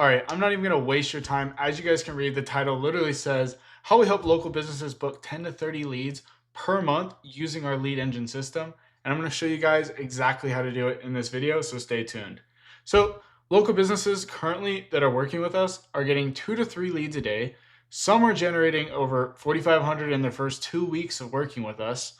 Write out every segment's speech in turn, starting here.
All right, I'm not even going to waste your time. As you guys can read, the title literally says how we help local businesses book 10 to 30 leads per month using our lead engine system. And I'm going to show you guys exactly how to do it in this video, so stay tuned. So, local businesses currently that are working with us are getting 2 to 3 leads a day. Some are generating over 4,500 in their first 2 weeks of working with us,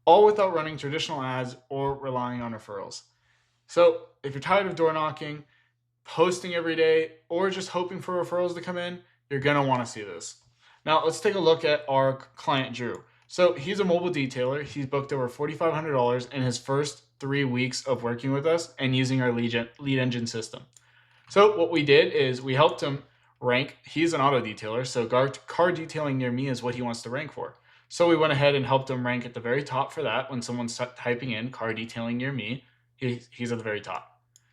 all without running traditional ads or relying on referrals. So, if you're tired of door knocking, posting every day, or just hoping for referrals to come in, you're going to want to see this. Now, let's take a look at our client, Drew. So he's a mobile detailer. He's booked over $4,500 in his first 3 weeks of working with us and using our lead engine system. So what we did is we helped him rank. He's an auto detailer, so car detailing near me is what he wants to rank for. So we went ahead and helped him rank at the very top for that. When someone's typing in car detailing near me, he's at the very top.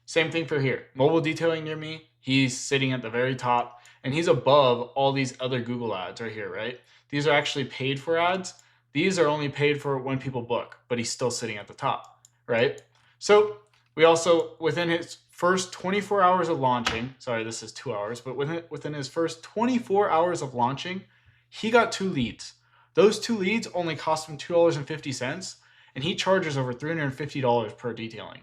Same thing for here. Mobile detailing near me, he's sitting at the very top, and he's above all these other Google ads right here, right? These are actually paid for ads. These are only paid for when people book, but he's still sitting at the top, right? So we also, within his first 24 hours of launching, sorry, this is 2 hours, but within his first 24 hours of launching, he got 2 leads. Those 2 leads only cost him $2.50, and he charges over $350 per detailing.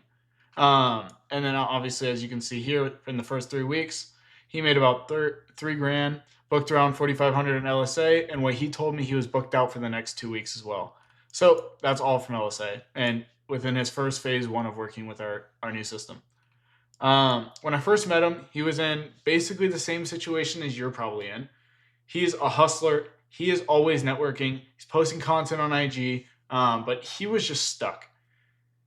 And then obviously, as you can see here, in the first 3 weeks, he made about $3,000, booked around 4,500 in LSA, and what he told me, he was booked out for the next 2 weeks as well. So that's all from LSA, and within his first phase 1 of working with our new system. When I first met him, he was in basically the same situation as you're probably in. He's a hustler. He is always networking. He's posting content on IG, but he was just stuck.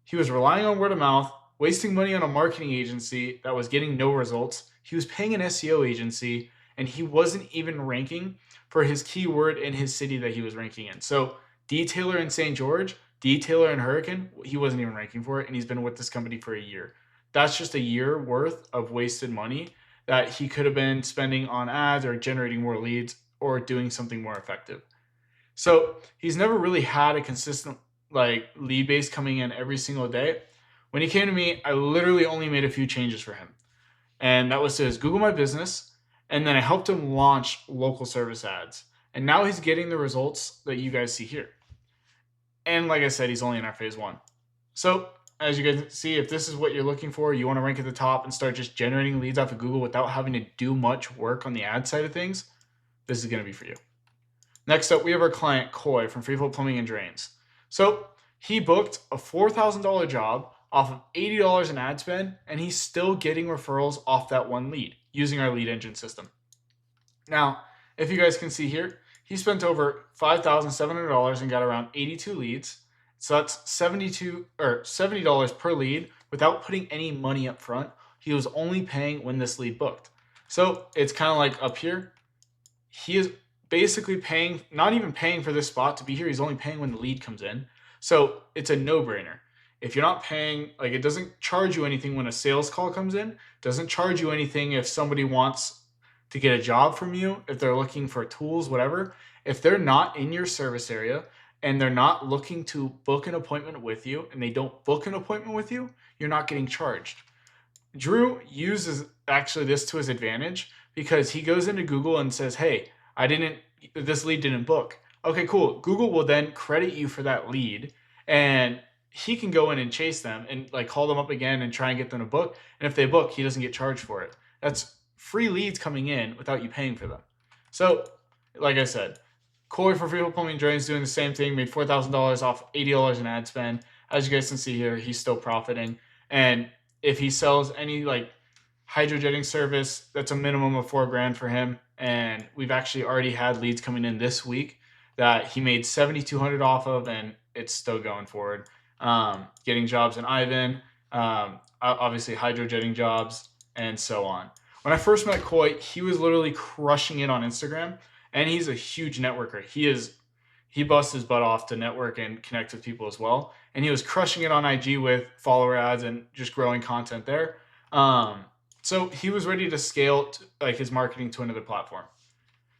He was relying on word of mouth, wasting money on a marketing agency that was getting no results. He was paying an SEO agency, and he wasn't even ranking for his keyword in his city that he was ranking in. So detailer in St. George, detailer in Hurricane, he wasn't even ranking for it, and he's been with this company for a year. That's just a year worth of wasted money that he could have been spending on ads or generating more leads or doing something more effective. So he's never really had a consistent lead base coming in every single day. When he came to me, I literally only made a few changes for him. And that was to his Google My Business. And then I helped him launch local service ads. And now he's getting the results that you guys see here. And like I said, he's only in our phase 1. So as you guys see, if this is what you're looking for, you want to rank at the top and start just generating leads off of Google without having to do much work on the ad side of things, this is going to be for you. Next up, we have our client, Coy from Freeflow Plumbing and Drains. So he booked a $4,000 job off of $80 in ad spend, and he's still getting referrals off that one lead using our lead engine system. Now, if you guys can see here, he spent over $5,700 and got around 82 leads. So that's $70 per lead without putting any money up front. He was only paying when this lead booked. So it's kind of like up here. He is basically paying, not even paying for this spot to be here. He's only paying when the lead comes in. So it's a no-brainer. If you're not paying, it doesn't charge you anything when a sales call comes in. It doesn't charge you anything if somebody wants to get a job from you, if they're looking for tools, whatever. If they're not in your service area and they're not looking to book an appointment with you and they don't book an appointment with you, you're not getting charged. Drew uses actually this to his advantage because he goes into Google and says, hey, this lead didn't book. Okay, cool. Google will then credit you for that lead, and he can go in and chase them and call them up again and try and get them to book. And if they book, he doesn't get charged for it. That's free leads coming in without you paying for them. So, like I said, Coy for Freeflow Plumbing and Drains doing the same thing, made $4,000 off $80 in ad spend. As you guys can see here, he's still profiting. And if he sells any hydrojetting service, that's a minimum of $4,000 for him. And we've actually already had leads coming in this week that he made $7,200 off of, and it's still going forward. Getting jobs in Ivan, obviously hydrojetting jobs, and so on. When I first met Coy, he was literally crushing it on Instagram, and he's a huge networker. He busts his butt off to network and connect with people as well, and he was crushing it on IG with follower ads and just growing content there. So he was ready to scale his marketing to another platform.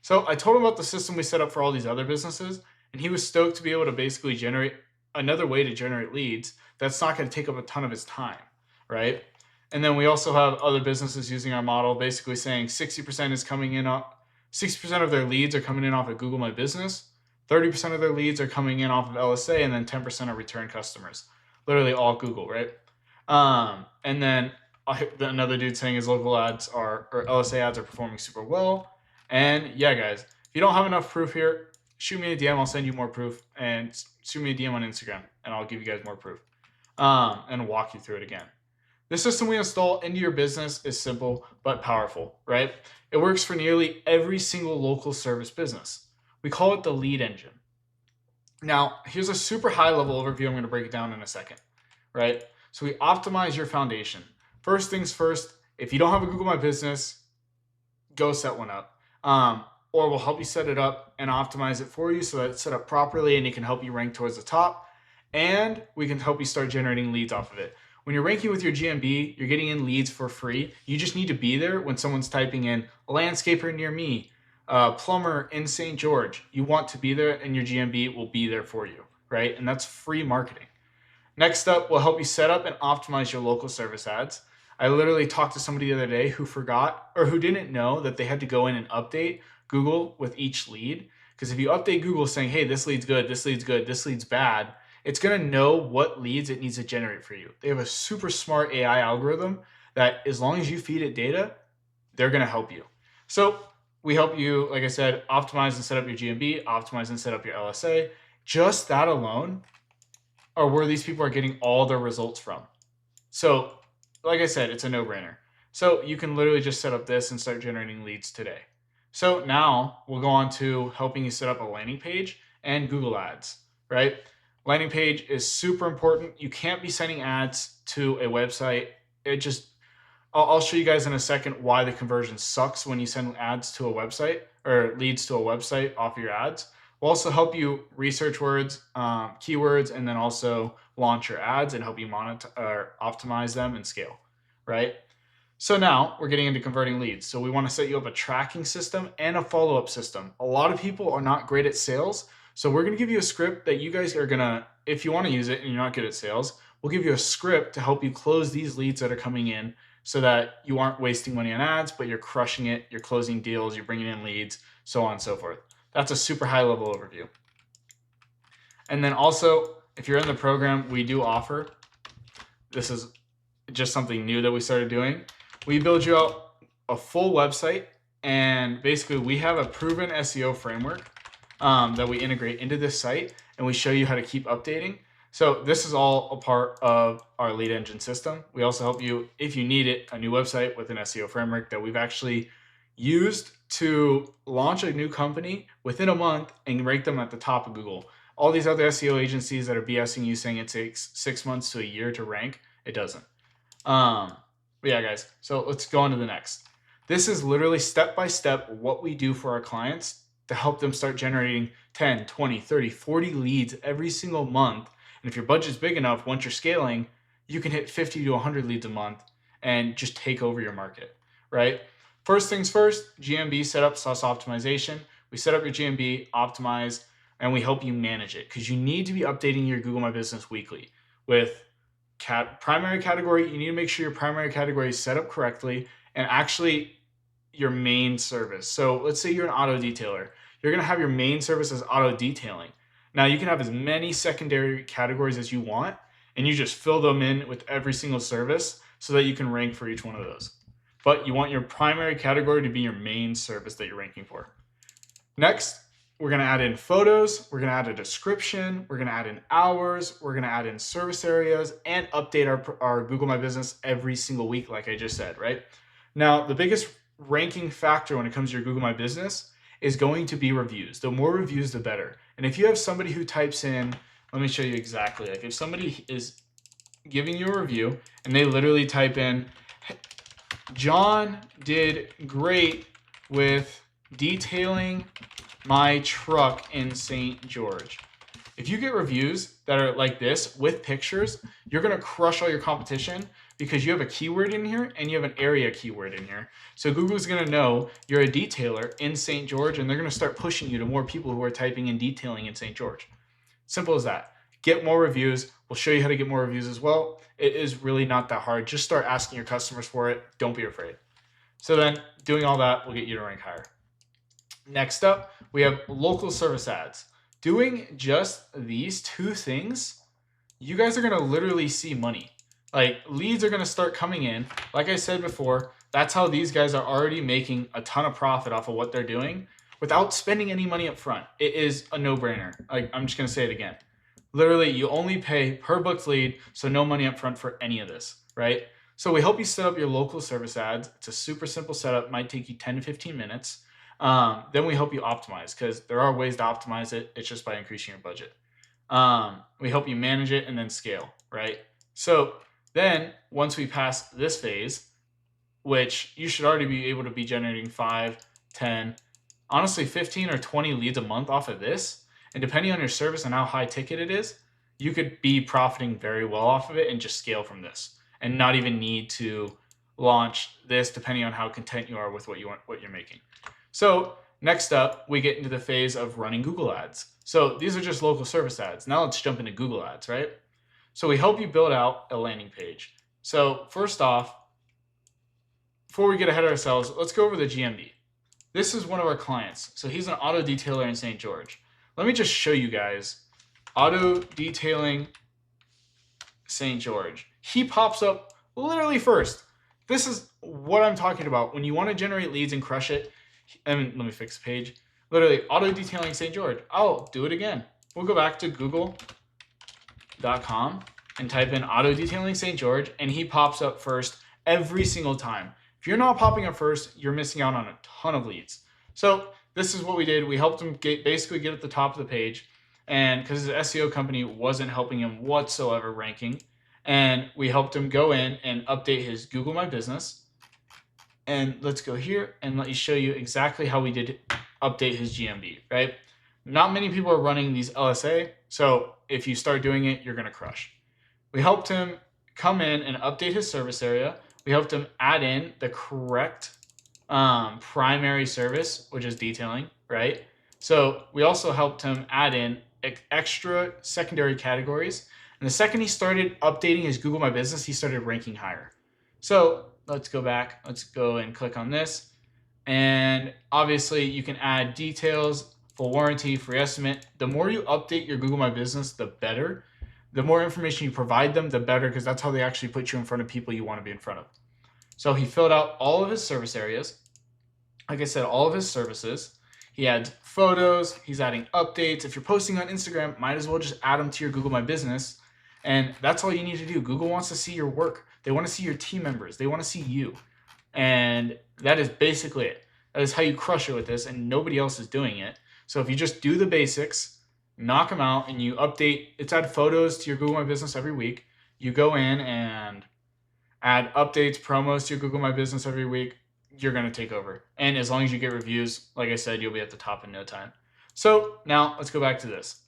So I told him about the system we set up for all these other businesses, and he was stoked to be able to basically generate another way to generate leads that's not going to take up a ton of his time, right? And then we also have other businesses using our model, basically saying 60% is coming in, 60% of their leads are coming in off of Google My Business, 30% of their leads are coming in off of LSA, and then 10% are return customers. Literally all Google, right? And then another dude saying his local ads or LSA ads are performing super well. And yeah, guys, if you don't have enough proof here, shoot me a DM. I'll send you more proof, and shoot me a DM on Instagram, and I'll give you guys more proof and walk you through it again. The system we install into your business is simple but powerful, right? It works for nearly every single local service business. We call it the lead engine. Now, here's a super high level overview. I'm going to break it down in a second, right? So we optimize your foundation. First things first, if you don't have a Google My Business, go set one up. Or we'll help you set it up and optimize it for you so that it's set up properly and it can help you rank towards the top. And we can help you start generating leads off of it. When you're ranking with your GMB, you're getting in leads for free. You just need to be there when someone's typing in a landscaper near me, plumber in St. George. You want to be there, and your GMB will be there for you, right? And that's free marketing. Next up, we'll help you set up and optimize your local service ads. I literally talked to somebody the other day who forgot or who didn't know that they had to go in and update Google with each lead. Because if you update Google saying, hey, this lead's good, this lead's good, this lead's bad, it's going to know what leads it needs to generate for you. They have a super smart AI algorithm that as long as you feed it data, they're going to help you. So we help you, like I said, optimize and set up your GMB, optimize and set up your LSA. Just that alone are where these people are getting all their results from. So like I said, it's a no-brainer. So you can literally just set up this and start generating leads today. So now we'll go on to helping you set up a landing page and Google Ads, right? Landing page is super important. You can't be sending ads to a website. I'll show you guys in a second why the conversion sucks when you send ads to a website or leads to a website off of your ads. We'll also help you research words, keywords, and then also launch your ads and help you optimize them and scale, right? So now we're getting into converting leads. So we want to set you up a tracking system and a follow-up system. A lot of people are not great at sales. So we're going to give you a script that you guys are going to, if you want to use it and you're not good at sales, we'll give you a script to help you close these leads that are coming in so that you aren't wasting money on ads, but you're crushing it, you're closing deals, you're bringing in leads, so on and so forth. That's a super high level overview. And then also, if you're in the program, we do offer, this is just something new that we started doing. We build you out a full website, and basically we have a proven SEO framework that we integrate into this site, and we show you how to keep updating. So this is all a part of our lead engine system. We also help you, if you need it, a new website with an SEO framework that we've actually used to launch a new company within a month and rank them at the top of Google. All these other SEO agencies that are BSing you saying it takes 6 months to a year to rank, it doesn't. But yeah, guys, so let's go on to the next. This is literally step-by-step what we do for our clients to help them start generating 10, 20, 30, 40 leads every single month. And if your budget's big enough, once you're scaling, you can hit 50 to 100 leads a month and just take over your market, right? First things first, GMB setup / optimization. We set up your GMB, optimize, and we help you manage it because you need to be updating your Google My Business weekly with primary category. You need to make sure your primary category is set up correctly and actually your main service. So let's say you're an auto detailer. You're going to have your main service as auto detailing. Now you can have as many secondary categories as you want, and you just fill them in with every single service so that you can rank for each one of those. But you want your primary category to be your main service that you're ranking for. Next, we're going to add in photos. We're going to add a description. We're going to add in hours. We're going to add in service areas and update our Google My Business every single week, like I just said, right? Now, the biggest ranking factor when it comes to your Google My Business is going to be reviews. The more reviews, the better. And if you have somebody who types in, let me show you exactly, like if somebody is giving you a review and they literally type in, John did great with detailing my truck in St. George. If you get reviews that are like this with pictures, you're going to crush all your competition because you have a keyword in here and you have an area keyword in here. So Google's going to know you're a detailer in St. George, and they're going to start pushing you to more people who are typing in detailing in St. George. Simple as that. Get more reviews, We'll show you how to get more reviews as well. It is really not that hard. Just start asking your customers for it. Don't be afraid. So then doing all that will get you to rank higher. Next up, we have local service ads. Doing just these two things, you guys are going to literally see money. Like, leads are going to start coming in. Like I said before, that's how these guys are already making a ton of profit off of what they're doing without spending any money up front. It is a no-brainer. Like, I'm just going to say it again. Literally, you only pay per booked lead, so no money up front for any of this, right? So we help you set up your local service ads. It's a super simple setup. Might take you 10 to 15 minutes. Then we help you optimize, because there are ways to optimize it. It's just by increasing your budget. We help you manage it and then scale, right? So then once we pass this phase, which you should already be able to be generating 5, 10, honestly 15 or 20 leads a month off of this, and depending on your service and how high ticket it is, you could be profiting very well off of it and just scale from this and not even need to launch this, depending on how content you are with what you're making. So next up, we get into the phase of running Google ads. So these are just local service ads. Now let's jump into Google ads, right? So we help you build out a landing page. So first off, before we get ahead of ourselves, let's go over the GMB. This is one of our clients. So he's an auto detailer in St. George. Let me just show you guys. Auto detailing St. George. He pops up literally first. This is what I'm talking about. When you want to generate leads and crush it, let me fix the page. Literally, auto detailing St. George. I'll do it again. We'll go back to google.com and type in auto detailing St. George, and he pops up first every single time. If you're not popping up first, you're missing out on a ton of leads. So this is what we did. We helped him basically get at the top of the page, and because his SEO company wasn't helping him whatsoever ranking, and we helped him go in and update his Google My Business. And let's go here and let me show you exactly how we did update his GMB, right? Not many people are running these LSA, so if you start doing it, you're going to crush. We helped him come in and update his service area. We helped him add in the correct primary service, which is detailing, right? So we also helped him add in extra secondary categories. And the second he started updating his Google My Business, he started ranking higher. So let's go back. Let's go and click on this. And obviously you can add details, full warranty, free estimate. The more you update your Google My Business, the better. The more information you provide them, the better, because that's how they actually put you in front of people you want to be in front of. So he filled out all of his service areas. Like I said, all of his services. He adds photos. He's adding updates. If you're posting on Instagram, might as well just add them to your Google My Business. And that's all you need to do. Google wants to see your work. They want to see your team members. They want to see you. And that is basically it. That is how you crush it with this, and nobody else is doing it. So if you just do the basics, knock them out, and you update, it's add photos to your Google My Business every week. You go in and add updates, promos to your Google My Business every week, you're going to take over. And as long as you get reviews, like I said, you'll be at the top in no time. So now let's go back to this.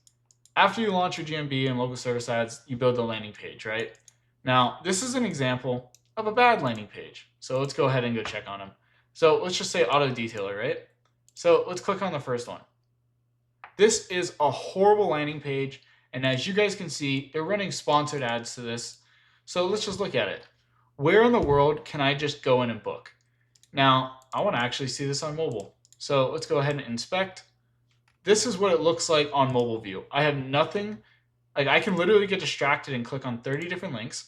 After you launch your GMB and local service ads, you build the landing page, right? Now, this is an example of a bad landing page. So let's go ahead and go check on them. So let's just say auto detailer, right? So let's click on the first one. This is a horrible landing page. And as you guys can see, they're running sponsored ads to this. So let's just look at it. Where in the world can I just go in and book? Now, I want to actually see this on mobile. So let's go ahead and inspect. This is what it looks like on mobile view. I have nothing. Like, I can literally get distracted and click on 30 different links,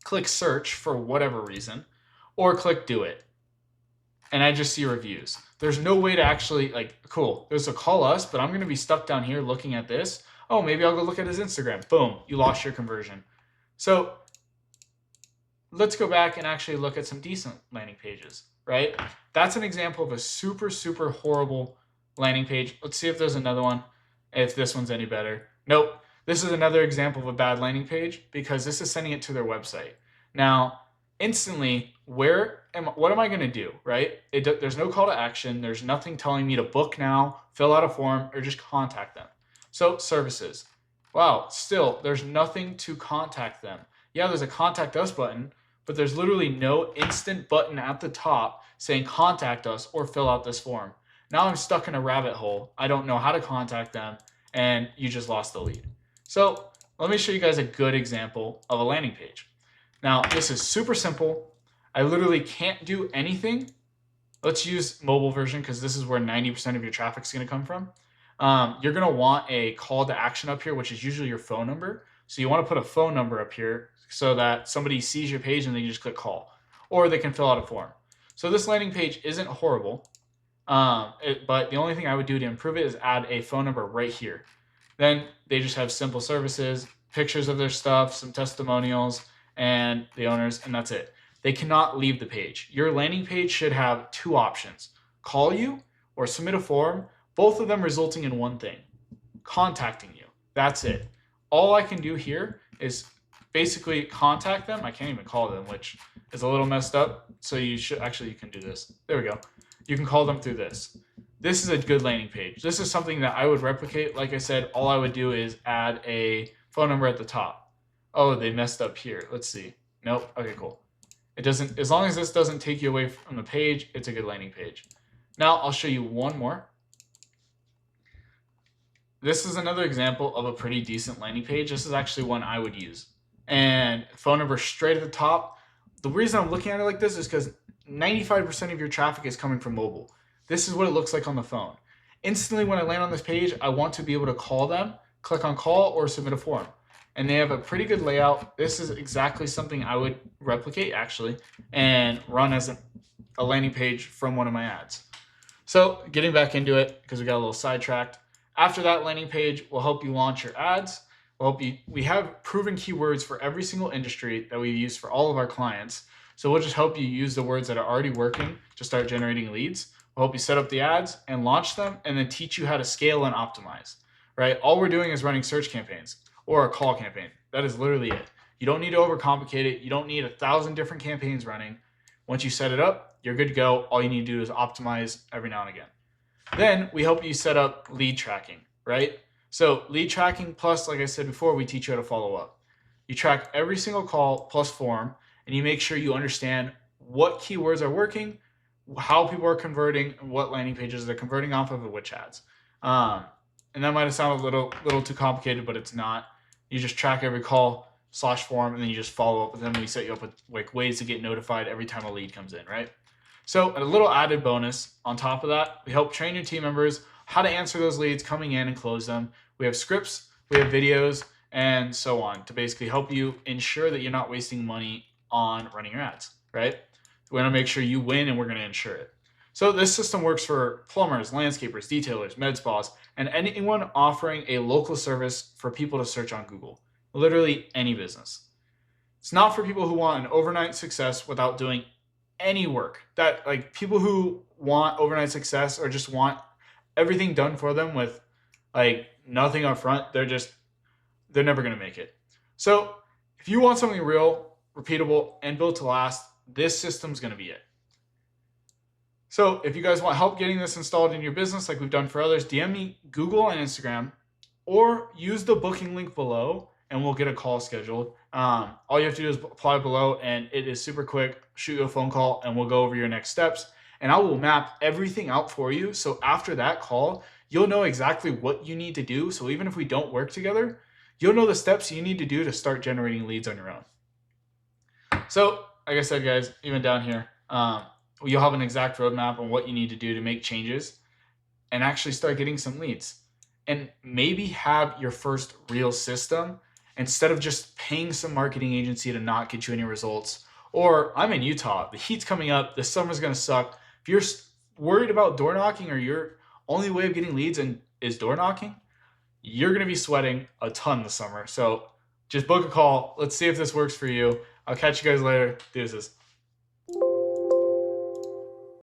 click search for whatever reason, or click do it. And I just see reviews. There's no way to actually, like, cool, there's a call us, but I'm going to be stuck down here looking at this. Oh, maybe I'll go look at his Instagram. Boom, you lost your conversion. So let's go back and actually look at some decent landing pages, right? That's an example of a super, super horrible landing page. Let's see if there's another one, if this one's any better. Nope. This is another example of a bad landing page because this is sending it to their website. Now, instantly, what am I going to do, right? There's no call to action. There's nothing telling me to book now, fill out a form, or just contact them. So services. Wow, still, there's nothing to contact them. Yeah, there's a contact us button, but there's literally no instant button at the top saying contact us or fill out this form. Now I'm stuck in a rabbit hole. I don't know how to contact them, and you just lost the lead. So let me show you guys a good example of a landing page. Now, this is super simple. I literally can't do anything. Let's use mobile version because this is where 90% of your traffic is going to come from. You're going to want a call to action up here, which is usually your phone number. So you want to put a phone number up here so that somebody sees your page and they just click call, or they can fill out a form. So this landing page isn't horrible, but the only thing I would do to improve it is add a phone number right here. Then they just have simple services, pictures of their stuff, some testimonials, and the owners, and that's it. They cannot leave the page. Your landing page should have two options: call you or submit a form, both of them resulting in one thing: contacting you. That's it. All I can do here is basically contact them. I can't even call them, which is a little messed up. So you can do this. There we go. You can call them through this. This is a good landing page. This is something that I would replicate. Like I said, all I would do is add a phone number at the top. Oh, they messed up here. Let's see. Nope. Okay, cool. It doesn't, as long as this doesn't take you away from the page, it's a good landing page. Now I'll show you one more. This is another example of a pretty decent landing page. This is actually one I would use. And phone number straight at the top. The reason I'm looking at it like this is because 95% of your traffic is coming from mobile. This is what it looks like on the phone. Instantly when I land on this page, I want to be able to call them, click on call, or submit a form. And they have a pretty good layout. This is exactly something I would replicate actually and run as a landing page from one of my ads. So getting back into it, because we got a little sidetracked. After that landing page will help you launch your ads. We have proven keywords for every single industry that we use for all of our clients. So we'll just help you use the words that are already working to start generating leads. We'll help you set up the ads and launch them, and then teach you how to scale and optimize, right? All we're doing is running search campaigns or a call campaign. That is literally it. You don't need to overcomplicate it. You don't need 1,000 different campaigns running. Once you set it up, you're good to go. All you need to do is optimize every now and again. Then we help you set up lead tracking, right? So lead tracking plus, like I said before, we teach you how to follow up. You track every single call plus form, and you make sure you understand what keywords are working, how people are converting, and what landing pages they're converting off of and which ads. And that might have sounded a little too complicated, but it's not. You just track every call / form, and then you just follow up with them. We set you up with like ways to get notified every time a lead comes in, right? So a little added bonus on top of that, we help train your team members how to answer those leads coming in and close them. We have scripts, we have videos, and so on to basically help you ensure that you're not wasting money on running your ads, right? We're going to make sure you win, and we're going to ensure it. So this system works for plumbers, landscapers, detailers, med spas, and anyone offering a local service for people to search on Google. Literally any business. It's not for people who want an overnight success without doing any work. That, like, people who want overnight success or just want everything done for them with like nothing up front, they're never going to make it. So if you want something real, repeatable, and built to last, this system's going to be it. So if you guys want help getting this installed in your business like we've done for others, DM me Google and Instagram, or use the booking link below and we'll get a call scheduled. All you have to do is apply below, and it is super quick. Shoot you a phone call and we'll go over your next steps, and I will map everything out for you. So after that call, you'll know exactly what you need to do. So even if we don't work together, you'll know the steps you need to do to start generating leads on your own. So like I said, guys, even down here, you'll have an exact roadmap on what you need to do to make changes and actually start getting some leads, and maybe have your first real system instead of just paying some marketing agency to not get you any results. Or I'm in Utah, the heat's coming up, the summer's going to suck. If you're worried about door knocking, or your only way of getting leads is door knocking, you're going to be sweating a ton this summer. So just book a call. Let's see if this works for you. I'll catch you guys later. Deuces.